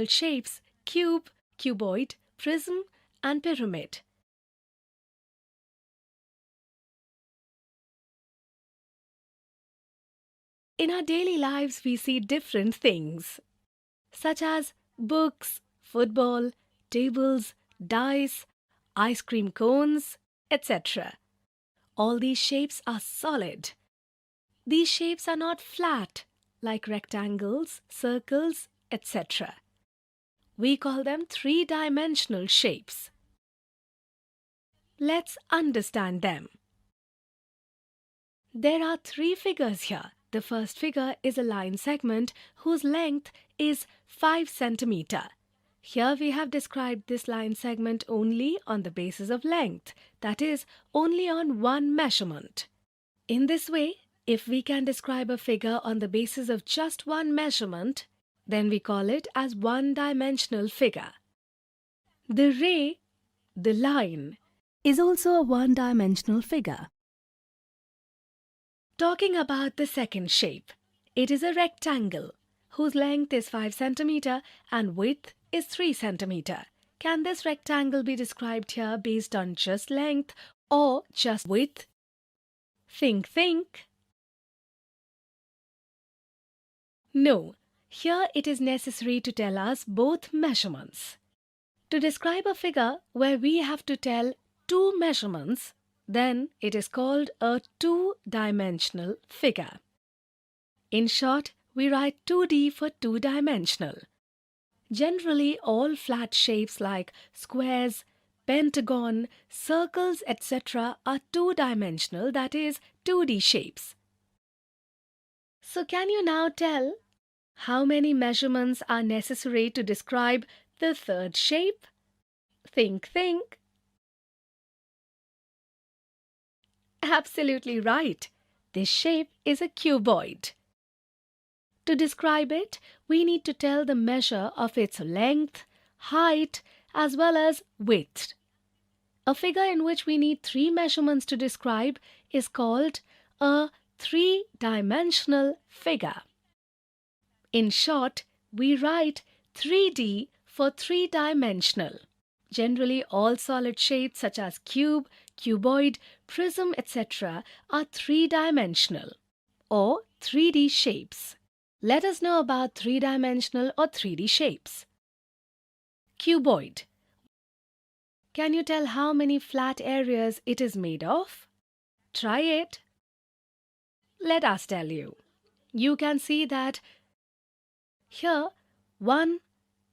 shapes: cube, cuboid, prism, and pyramid. In our daily lives, we see different things, such as books, football, tables, dice, ice cream cones, etc. All these shapes are solid. These shapes are not flat, like rectangles, circles, etc. We call them three-dimensional shapes. Let's understand them. There are three figures here. The first figure is a line segment whose length is 5 centimeter. Here we have described this line segment only on the basis of length, that is, only on one measurement. In this way, if we can describe a figure on the basis of just one measurement, then we call it as one-dimensional figure. The ray, the line, is also a one-dimensional figure. Talking about the second shape, it is a rectangle whose length is 5 centimeter and width is 3 centimeter. Can this rectangle be described here based on just length or just width? Think. No, here it is necessary to tell us both measurements. To describe a figure where we have to tell two measurements, then it is called a two-dimensional figure. In short, we write 2D for two-dimensional. Generally, all flat shapes like squares, pentagon, circles, etc. are two-dimensional, that is, 2D shapes. So can you now tell how many measurements are necessary to describe the third shape? Think. Absolutely right. This shape is a cuboid. To describe it, we need to tell the measure of its length, height, as well as width. A figure in which we need three measurements to describe is called a three-dimensional figure. In short, we write 3D for three-dimensional. Generally, all solid shapes such as cube, cuboid, prism, etc. are three-dimensional or 3D shapes. Let us know about three-dimensional or 3D shapes. Cuboid. Can you tell how many flat areas it is made of? Try it. Let us tell you. You can see that here 1,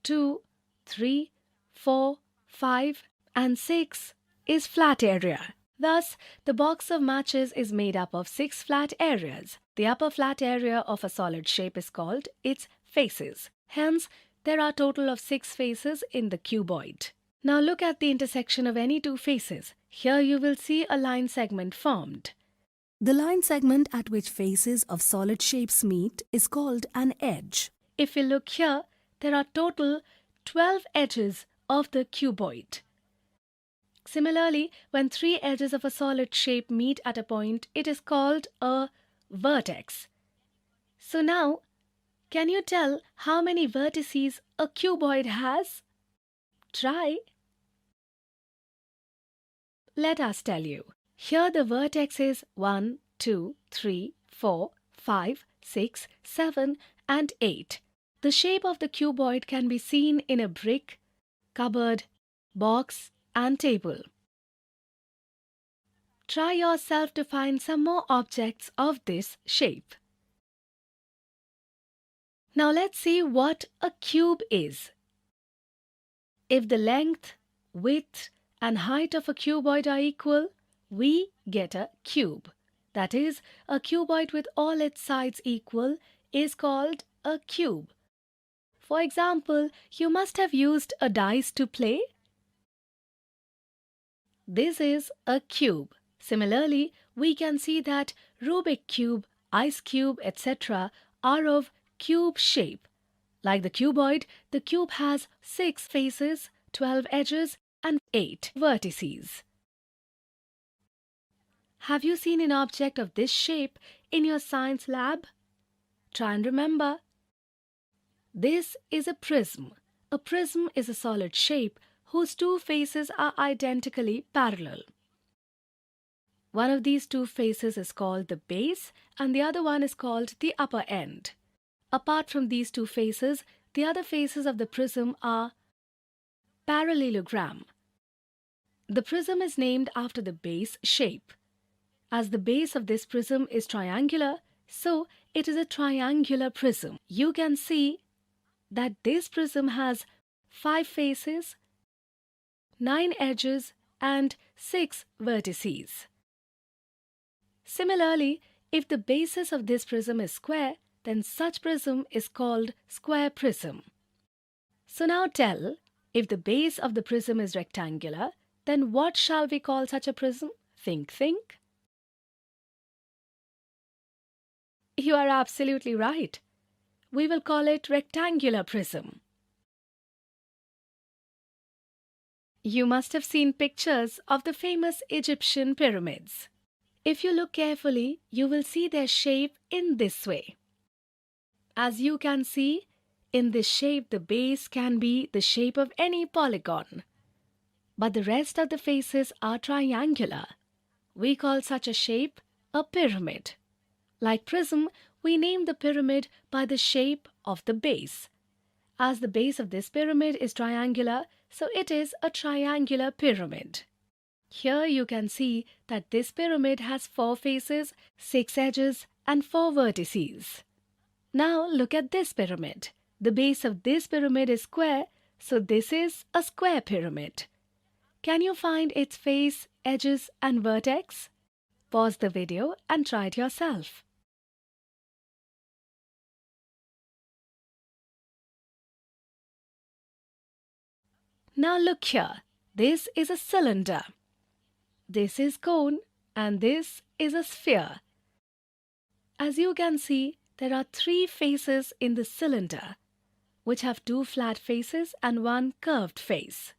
2, 3, 4, 5 and 6 is flat area. Thus, the box of matches is made up of 6 flat areas. The upper flat area of a solid shape is called its faces. Hence, there are a total of 6 faces in the cuboid. Now look at the intersection of any two faces. Here you will see a line segment formed. The line segment at which faces of solid shapes meet is called an edge. If we look here, there are total 12 edges of the cuboid. Similarly, when 3 edges of a solid shape meet at a point, it is called a vertex. So now, can you tell how many vertices a cuboid has? Try. Let us tell you. Here the vertex is 1, 2, 3, 4, 5, 6, 7 and 8. The shape of the cuboid can be seen in a brick, cupboard, box and table. Try yourself to find some more objects of this shape. Now let's see what a cube is. If the length, width and height of a cuboid are equal, we get a cube. That is, a cuboid with all its sides equal is called a cube. For example, you must have used a dice to play. This is a cube. Similarly, we can see that Rubik cube, ice cube, etc. are of cube shape. Like the cuboid, the cube has 6 faces, 12 edges and 8 vertices. Have you seen an object of this shape in your science lab? Try and remember. This is a prism. A prism is a solid shape whose two faces are identically parallel. One of these two faces is called the base and the other one is called the upper end. Apart from these two faces, the other faces of the prism are parallelogram. The prism is named after the base shape. As the base of this prism is triangular, so it is a triangular prism. You can see that this prism has 5 faces, 9 edges and 6 vertices. Similarly, if the basis of this prism is square, then such prism is called square prism. So now tell, if the base of the prism is rectangular, then what shall we call such a prism? Think. You are absolutely right. We will call it rectangular prism. You must have seen pictures of the famous Egyptian pyramids. If you look carefully, you will see their shape in this way. As you can see, in this shape the base can be the shape of any polygon. But the rest of the faces are triangular. We call such a shape a pyramid. Like prism, we name the pyramid by the shape of the base. As the base of this pyramid is triangular, so it is a triangular pyramid. Here you can see that this pyramid has 4 faces, 6 edges and 4 vertices. Now look at this pyramid. The base of this pyramid is square, so this is a square pyramid. Can you find its face, edges and vertex? Pause the video and try it yourself. Now look here. This is a cylinder. This is cone and this is a sphere. As you can see, there are 3 faces in the cylinder, which have 2 flat faces and 1 curved face.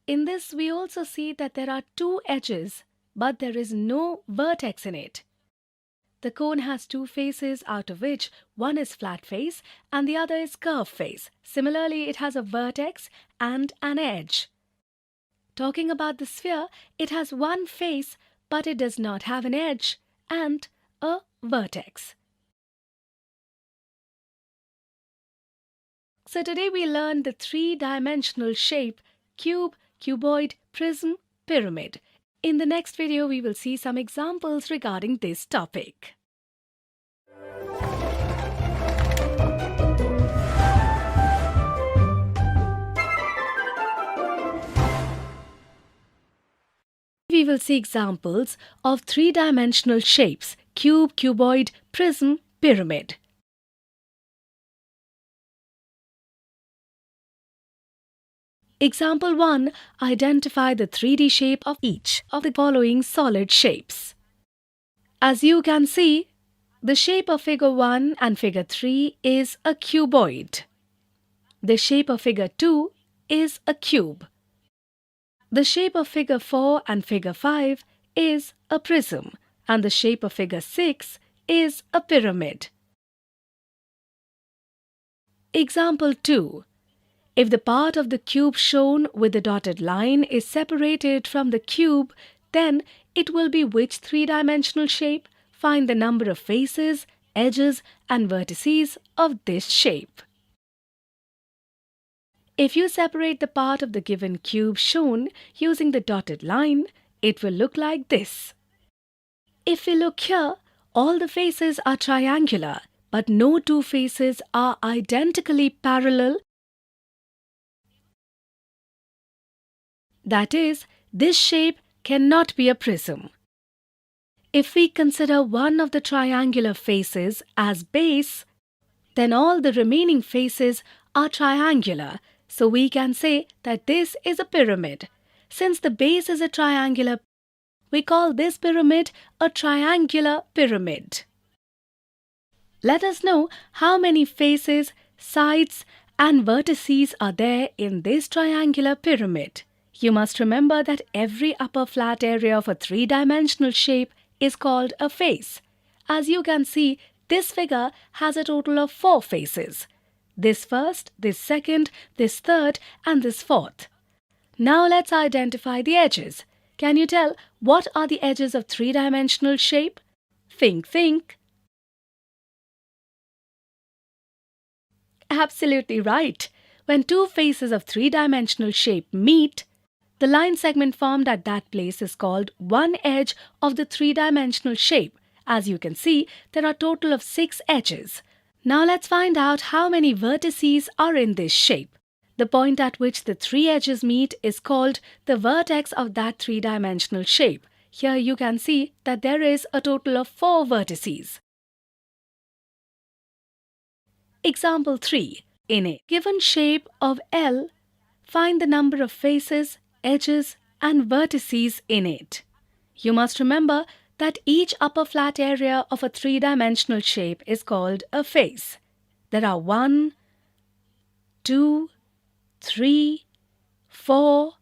In this, we also see that there are 2 edges, but there is no vertex in it. The cone has 2 faces, out of which one is flat face and the other is curved face. Similarly, it has a vertex and an edge. Talking about the sphere, it has 1 face, but it does not have an edge and a vertex. So today we learned the 3-dimensional shape cube, cuboid, prism, pyramid. In the next video, we will see some examples regarding this topic. We will see examples of 3-dimensional shapes cube, cuboid, prism, pyramid. Example 1. Identify the 3D shape of each of the following solid shapes. As you can see, the shape of figure 1 and figure 3 is a cuboid. The shape of figure 2 is a cube. The shape of figure 4 and figure 5 is a prism, and the shape of figure 6 is a pyramid. Example 2. If the part of the cube shown with the dotted line is separated from the cube, then it will be which 3-dimensional shape? Find the number of faces, edges and vertices of this shape. If you separate the part of the given cube shown using the dotted line, it will look like this. If we look here, all the faces are triangular, but no 2 faces are identically parallel. That is, this shape cannot be a prism. If we consider one of the triangular faces as base, then all the remaining faces are triangular, so we can say that this is a pyramid. Since the base is a triangular, we call this pyramid a triangular pyramid. Let us know how many faces, sides and vertices are there in this triangular pyramid. You must remember that every upper flat area of a 3-dimensional shape is called a face. As you can see, this figure has a total of 4 faces. This first, this second, this third, and this fourth. Now let's identify the edges. Can you tell what are the edges of three-dimensional shape? Think. Absolutely right. When two faces of three-dimensional shape meet, the line segment formed at that place is called one edge of the three-dimensional shape. As you can see, there are a total of 6 edges. Now let's find out how many vertices are in this shape. The point at which the 3 edges meet is called the vertex of that three-dimensional shape. Here you can see that there is a total of 4 vertices. Example 3. In a given shape of L, find the number of faces, edges, and vertices in it. You must remember that each upper flat area of a three-dimensional shape is called a face. There are 1, 2, 3, 4,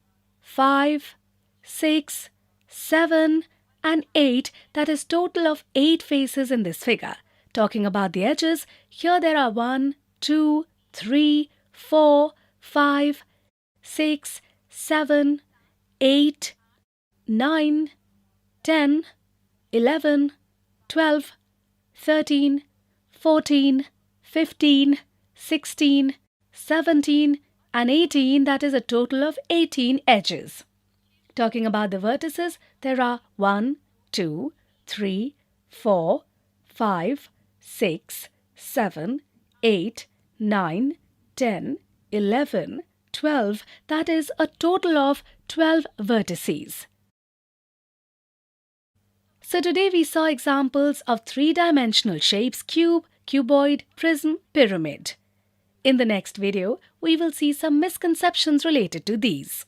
5, 6, 7, and 8. That is total of 8 faces in this figure. Talking about the edges, here there are 1, 2, 3, 4, 5, 6, 7, 8, 9, 10, 11, 12, 13, 14, 15, 16, 17, and 18. That is a total of 18 edges. Talking about the vertices, there are 1, 2, 3, 4, 5, 6, 7, 8, 9, 10, 11, 12. That is a total of 12 vertices. So today we saw examples of three-dimensional shapes: cube, cuboid, prism, pyramid. In the next video, we will see some misconceptions related to these.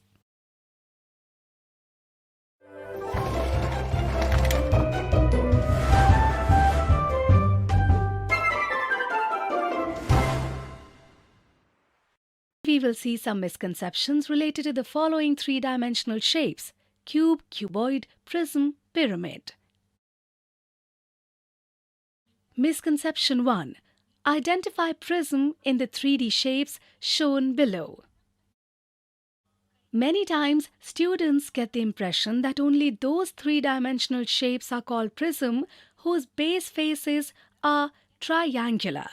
We will see some misconceptions related to the following three-dimensional shapes: cube, cuboid, prism, pyramid. Misconception 1. Identify prism in the 3D shapes shown below. Many times, students get the impression that only those three-dimensional shapes are called prism whose base faces are triangular.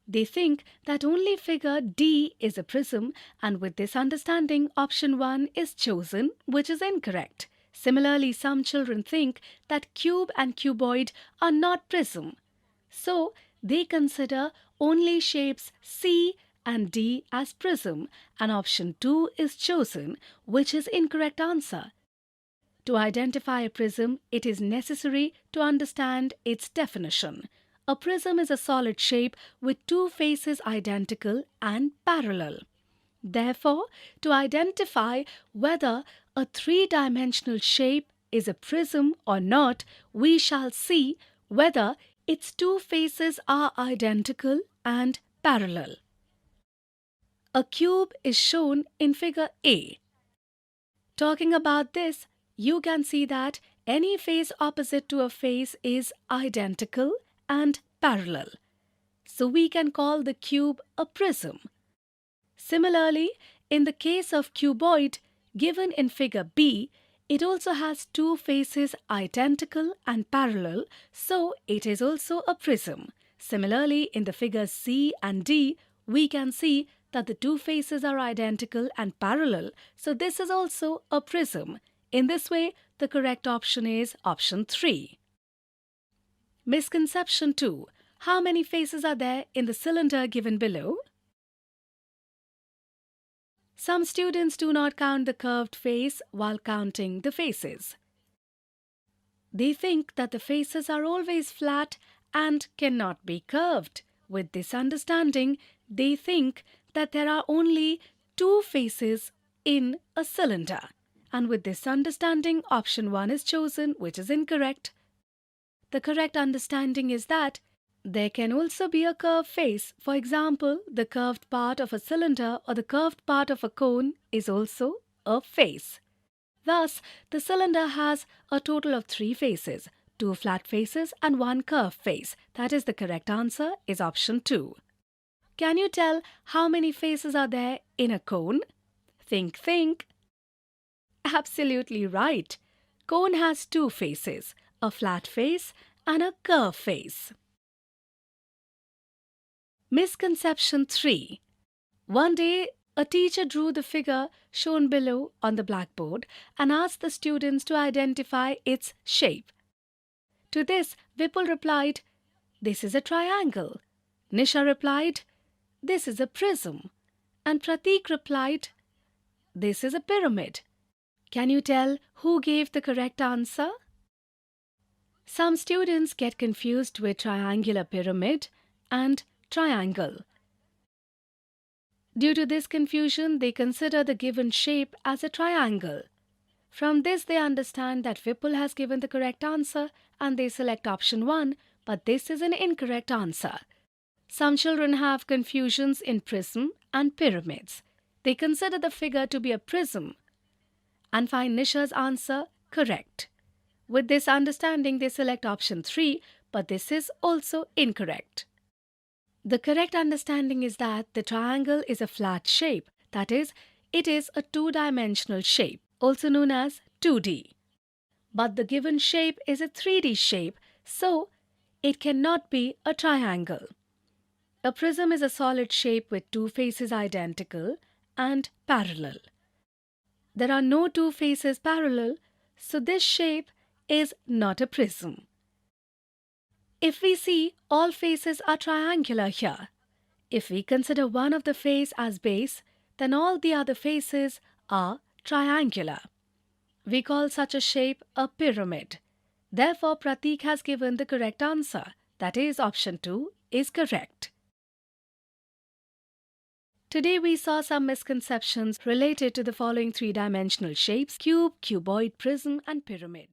They think that only figure D is a prism, and with this understanding, option 1 is chosen, which is incorrect. Similarly, some children think that cube and cuboid are not prism. So, they consider only shapes C and D as prism, and option 2 is chosen, which is incorrect answer. To identify a prism, it is necessary to understand its definition. A prism is a solid shape with two faces identical and parallel. Therefore, to identify whether a three-dimensional shape is a prism or not, we shall see whether its two faces are identical and parallel. A cube is shown in figure A. Talking about this, you can see that any face opposite to a face is identical and parallel. So we can call the cube a prism. Similarly, in the case of cuboid given in figure B, it also has two faces identical and parallel, so it is also a prism. Similarly, in the figures C and D, we can see that the two faces are identical and parallel, so this is also a prism. In this way, the correct option is option 3. Misconception 2. How many faces are there in the cylinder given below? Some students do not count the curved face while counting the faces. They think that the faces are always flat and cannot be curved. With this understanding, they think that there are only two faces in a cylinder. And with this understanding, option 1 is chosen, which is incorrect. The correct understanding is that there can also be a curved face. For example, the curved part of a cylinder or the curved part of a cone is also a face. Thus, the cylinder has a total of 3 faces, 2 flat faces and 1 curved face. That is, the correct answer is option 2. Can you tell how many faces are there in a cone? Think, think. Absolutely right. Cone has two faces, a flat face and a curved face. Misconception 3. One day, a teacher drew the figure shown below on the blackboard and asked the students to identify its shape. To this, Vipul replied, "This is a triangle." Nisha replied, "This is a prism." And Pratik replied, "This is a pyramid." Can you tell who gave the correct answer? Some students get confused with triangular pyramid and triangle. Due to this confusion, they consider the given shape as a triangle. From this, they understand that Vipul has given the correct answer and they select option 1, but this is an incorrect answer. Some children have confusions in prism and pyramids. They consider the figure to be a prism and find Nisha's answer correct. With this understanding, they select option 3, but this is also incorrect. The correct understanding is that the triangle is a flat shape, that is, it is a two-dimensional shape, also known as 2D. But the given shape is a 3D shape, so it cannot be a triangle. A prism is a solid shape with two faces identical and parallel. There are no two faces parallel, so this shape is not a prism. If we see all faces are triangular here, if we consider one of the face as base, then all the other faces are triangular. We call such a shape a pyramid. Therefore, Pratik has given the correct answer. That is, option 2 is correct. Today we saw some misconceptions related to the following three-dimensional shapes: cube, cuboid, prism and pyramid.